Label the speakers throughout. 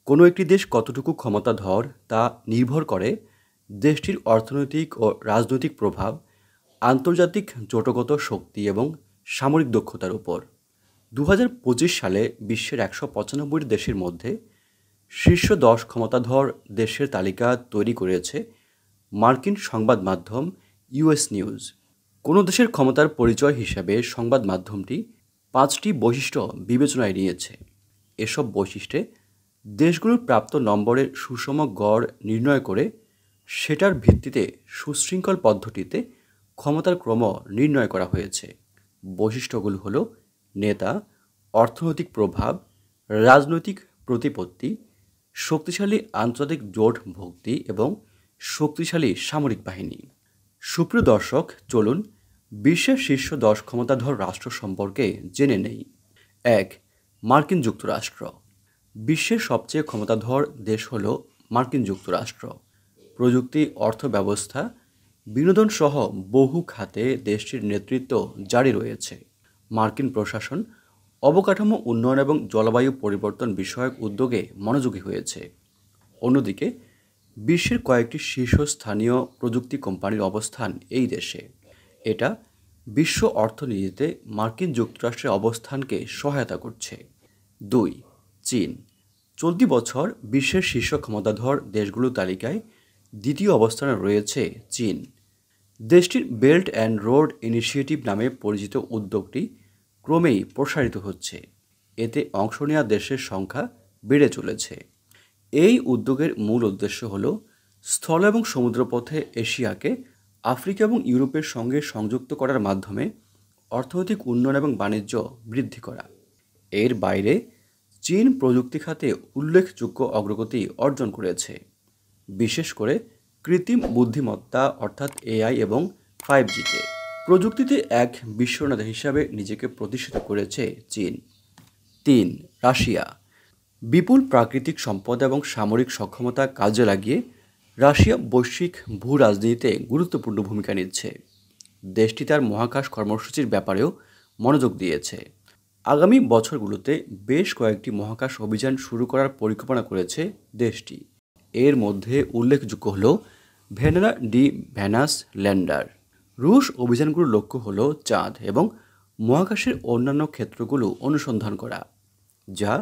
Speaker 1: কোনো একটি দেশ কতটুকু ক্ষমতাধর তা নির্ভর করে দেশটির অর্থনৈতিক ও রাজনৈতিক প্রভাব, আন্তর্জাতিক জোটগত শক্তি এবং সামরিক দক্ষতার উপর। ২০২৫ সালে বিশ্বের ১৯৫ দেশের মধ্যে শীর্ষ ১০ ক্ষমতাধর দেশের তালিকা তৈরি করেছে মার্কিন সংবাদ মাধ্যম ইউএস নিউজ। কোনো দেশের ক্ষমতার পরিচয় হিসাবে সংবাদ মাধ্যমটি ৫টি বৈশিষ্ট্য বিবেচনায় নিয়েছে। এসব বৈশিষ্ট্যে দেশগুলোর প্রাপ্ত নম্বরের সুষম গড় নির্ণয় করে সেটার ভিত্তিতে সুশৃঙ্খল পদ্ধতিতে ক্ষমতার ক্রম নির্ণয় করা হয়েছে। বৈশিষ্ট্যগুলো হলো নেতা, অর্থনৈতিক প্রভাব, রাজনৈতিক প্রতিপত্তি, শক্তিশালী আন্তর্জাতিক জোট ভক্তি এবং শক্তিশালী সামরিক বাহিনী। সুপ্রিয় দর্শক, চলুন বিশ্বের শীর্ষ ১০ ক্ষমতাধর রাষ্ট্র সম্পর্কে জেনে নেই। ১. মার্কিন যুক্তরাষ্ট্র। বিশ্বের সবচেয়ে ক্ষমতাধর দেশ হল মার্কিন যুক্তরাষ্ট্র। প্রযুক্তি, অর্থব্যবস্থা, বিনোদন সহ বহু খাতে দেশটির নেতৃত্ব জারি রয়েছে। মার্কিন প্রশাসন অবকাঠামো উন্নয়ন এবং জলবায়ু পরিবর্তন বিষয়ক উদ্যোগে মনোযোগী হয়েছে। অন্যদিকে বিশ্বের কয়েকটি শীর্ষস্থানীয় প্রযুক্তি কোম্পানির অবস্থান এই দেশে। এটা বিশ্ব অর্থনীতিতে মার্কিন যুক্তরাষ্ট্রের অবস্থানকে সহায়তা করছে। ২. চীন। চলতি বছর বিশ্বের শীর্ষ ক্ষমতাধর দেশগুলোর তালিকায় দ্বিতীয় অবস্থানে রয়েছে চীন। দেশটির বেল্ট অ্যান্ড রোড ইনিশিয়েটিভ নামে পরিচিত উদ্যোগটি ক্রমেই প্রসারিত হচ্ছে। এতে অংশ নেওয়া দেশের সংখ্যা বেড়ে চলেছে। এই উদ্যোগের মূল উদ্দেশ্য হল স্থল এবং সমুদ্রপথে এশিয়াকে আফ্রিকা এবং ইউরোপের সঙ্গে সংযুক্ত করার মাধ্যমে অর্থনৈতিক উন্নয়ন এবং বাণিজ্য বৃদ্ধি করা। এর বাইরে চীন প্রযুক্তি খাতে উল্লেখযোগ্য অগ্রগতি অর্জন করেছে, বিশেষ করে কৃত্রিম বুদ্ধিমত্তা অর্থাৎ এআই এবং 5Gতে। প্রযুক্তিতে এক বিশ্বনেতা হিসাবে নিজেকে প্রতিষ্ঠিত করেছে চীন। ৩. রাশিয়া। বিপুল প্রাকৃতিক সম্পদ এবং সামরিক সক্ষমতা কাজে লাগিয়ে রাশিয়া বৈশ্বিক ভূ রাজনীতিতে গুরুত্বপূর্ণ ভূমিকা নিচ্ছে। দেশটি তার মহাকাশ কর্মসূচির ব্যাপারেও মনোযোগ দিয়েছে। আগামী বছরগুলোতে বেশ কয়েকটি মহাকাশ অভিযান শুরু করার পরিকল্পনা করেছে দেশটি। এর মধ্যে উল্লেখযোগ্য হল ভেনেরা ডি ভ্যানাস ল্যান্ডার। রুশ অভিযানগুলোর লক্ষ্য হল চাঁদ এবং মহাকাশের অন্যান্য ক্ষেত্রগুলো অনুসন্ধান করা, যা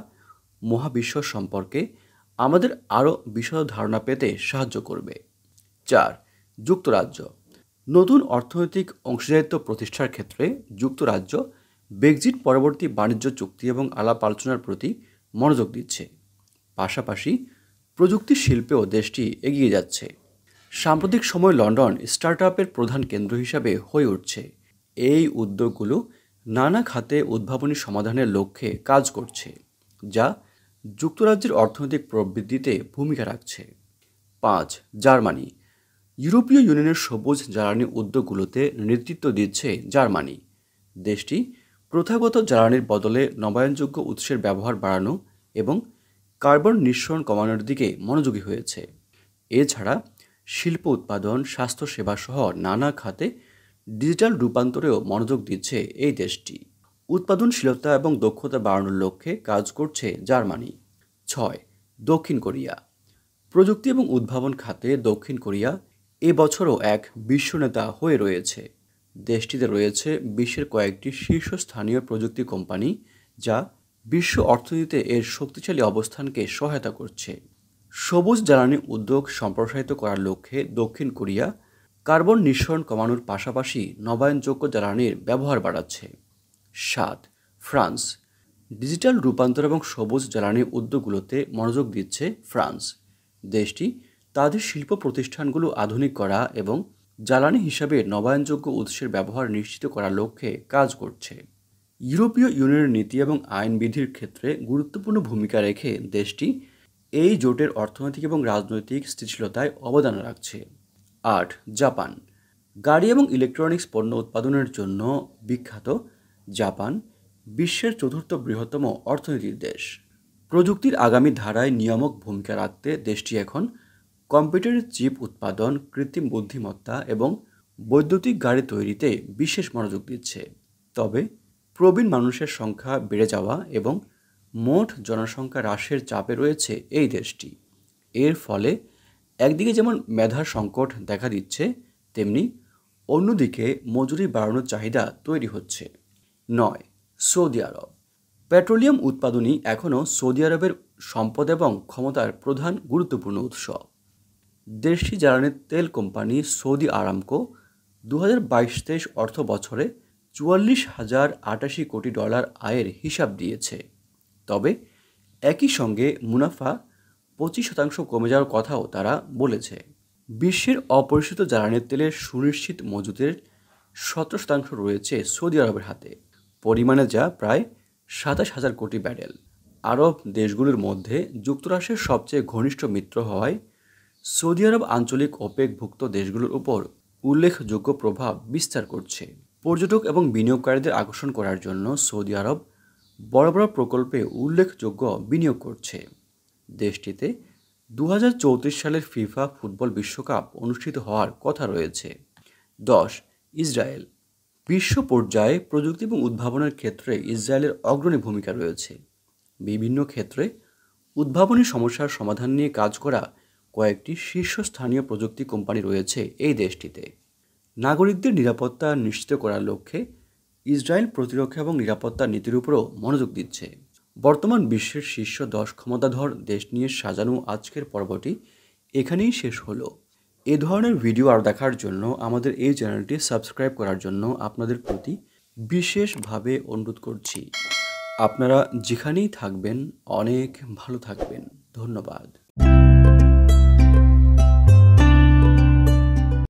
Speaker 1: মহাবিশ্ব সম্পর্কে আমাদের আরও বিশদ ধারণা পেতে সাহায্য করবে। ৪. যুক্তরাজ্য। নতুন অর্থনৈতিক অংশীদারিত্ব প্রতিষ্ঠার ক্ষেত্রে যুক্তরাজ্য ব্রেক্সিট পরবর্তী বাণিজ্য চুক্তি এবং আলাপ আলোচনার প্রতি মনোযোগ দিচ্ছে। পাশাপাশি প্রযুক্তি শিল্পেও দেশটি এগিয়ে যাচ্ছে। সাম্প্রতিক সময়ে লন্ডন স্টার্টআপের প্রধান কেন্দ্র হিসাবে হয়ে উঠছে। এই উদ্যোগগুলো নানা খাতে উদ্ভাবনী সমাধানের লক্ষ্যে কাজ করছে, যা যুক্তরাজ্যের অর্থনৈতিক প্রবৃদ্ধিতে ভূমিকা রাখছে। ৫. জার্মানি। ইউরোপীয় ইউনিয়নের সবুজ জ্বালানি উদ্যোগগুলোতে নেতৃত্ব দিচ্ছে জার্মানি। দেশটি প্রথাগত জ্বালানির বদলে নবায়নযোগ্য উৎসের ব্যবহার বাড়ানো এবং কার্বন নিঃসরণ কমানোর দিকে মনোযোগী হয়েছে। এছাড়া শিল্প উৎপাদন, স্বাস্থ্যসেবা সহ নানা খাতে ডিজিটাল রূপান্তরেও মনোযোগ দিচ্ছে এই দেশটি। উৎপাদনশীলতা এবং দক্ষতা বাড়ানোর লক্ষ্যে কাজ করছে জার্মানি। ৬. দক্ষিণ কোরিয়া। প্রযুক্তি এবং উদ্ভাবন খাতে দক্ষিণ কোরিয়া এবছরও এক বিশ্বনেতা হয়ে রয়েছে। দেশটিতে রয়েছে বিশ্বের কয়েকটি শীর্ষস্থানীয় প্রযুক্তি কোম্পানি, যা বিশ্ব অর্থনীতিতে এর শক্তিশালী অবস্থানকে সহায়তা করছে। সবুজ জ্বালানি উদ্যোগ সম্প্রসারিত করার লক্ষ্যে দক্ষিণ কোরিয়া কার্বন নিঃসরণ কমানোর পাশাপাশি নবায়নযোগ্য জ্বালানির ব্যবহার বাড়াচ্ছে। ৭. ফ্রান্স। ডিজিটাল রূপান্তর এবং সবুজ জ্বালানি উদ্যোগগুলোতে মনোযোগ দিচ্ছে ফ্রান্স। দেশটি তাদের শিল্প প্রতিষ্ঠানগুলো আধুনিক করা এবং জ্বালানি হিসাবে নবায়নযোগ্য উৎসের ব্যবহার নিশ্চিত করার লক্ষ্যে কাজ করছে। ইউরোপীয় ইউনিয়নের নীতি এবং আইনবিধির ক্ষেত্রে গুরুত্বপূর্ণ ভূমিকা রেখে দেশটি এই জোটের অর্থনৈতিক এবং রাজনৈতিক স্থিতিশীলতায় অবদান রাখছে। ৮. জাপান। গাড়ি এবং ইলেকট্রনিক্স পণ্য উৎপাদনের জন্য বিখ্যাত জাপান বিশ্বের চতুর্থ বৃহত্তম অর্থনীতির দেশ। প্রযুক্তির আগামী ধারায় নিয়ামক ভূমিকা রাখতে দেশটি এখন কম্পিউটারের চিপ উৎপাদন, কৃত্রিম বুদ্ধিমত্তা এবং বৈদ্যুতিক গাড়ি তৈরিতে বিশেষ মনোযোগ দিচ্ছে। তবে প্রবীণ মানুষের সংখ্যা বেড়ে যাওয়া এবং মোট জনসংখ্যা হ্রাসের চাপে রয়েছে এই দেশটি। এর ফলে একদিকে যেমন মেধার সংকট দেখা দিচ্ছে, তেমনি অন্যদিকে মজুরি বাড়ানোর চাহিদা তৈরি হচ্ছে। 9. সৌদি আরব। পেট্রোলিয়াম উৎপাদনই এখনও সৌদি আরবের সম্পদ এবং ক্ষমতার প্রধান গুরুত্বপূর্ণ উৎস। দেশটি জ্বালানি তেল কোম্পানি সৌদি আরামকো 2022-23 অর্থ বছরে $44,088 কোটি আয়ের হিসাব দিয়েছে। তবে একই সঙ্গে মুনাফা 25% কমে যাওয়ার কথাও তারা বলেছে। বিশ্বের অপরিশোধিত জ্বালানি তেলের সুনিশ্চিত মজুদের 17% রয়েছে সৌদি আরবের হাতে, পরিমাণে যা প্রায় 27,000 কোটি ব্যারেল। আরব দেশগুলোর মধ্যে যুক্তরাষ্ট্রের সবচেয়ে ঘনিষ্ঠ মিত্র হওয়ায় সৌদি আরব আঞ্চলিক ওপেকভুক্ত দেশগুলোর উপর উল্লেখযোগ্য প্রভাব বিস্তার করছে। পর্যটক এবং বিনিয়োগকারীদের আকর্ষণ করার জন্য সৌদি আরব বড় বড় প্রকল্পে উল্লেখযোগ্য বিনিয়োগ করছে। দেশটিতে 2034 সালের ফিফা ফুটবল বিশ্বকাপ অনুষ্ঠিত হওয়ার কথা রয়েছে। 10. ইসরায়েল। বিশ্ব পর্যায়ে প্রযুক্তি এবং উদ্ভাবনের ক্ষেত্রে ইসরায়েলের অগ্রণী ভূমিকা রয়েছে। বিভিন্ন ক্ষেত্রে উদ্ভাবনী সমস্যার সমাধান নিয়ে কাজ করা কয়েকটি শীর্ষস্থানীয় প্রযুক্তি কোম্পানি রয়েছে এই দেশটিতে। নাগরিকদের নিরাপত্তা নিশ্চিত করার লক্ষ্যে ইসরায়েল প্রতিরক্ষা এবং নিরাপত্তা নীতির উপরও মনোযোগ দিচ্ছে। বর্তমান বিশ্বের শীর্ষ 10 ক্ষমতাধর দেশ নিয়ে সাজানো আজকের পর্বটি এখানেই শেষ হলো। এ ধরনের ভিডিও আরও দেখার জন্য আমাদের এই চ্যানেলটি সাবস্ক্রাইব করার জন্য আপনাদের প্রতি বিশেষভাবে অনুরোধ করছি। আপনারা যেখানেই থাকবেন অনেক ভালো থাকবেন। ধন্যবাদ।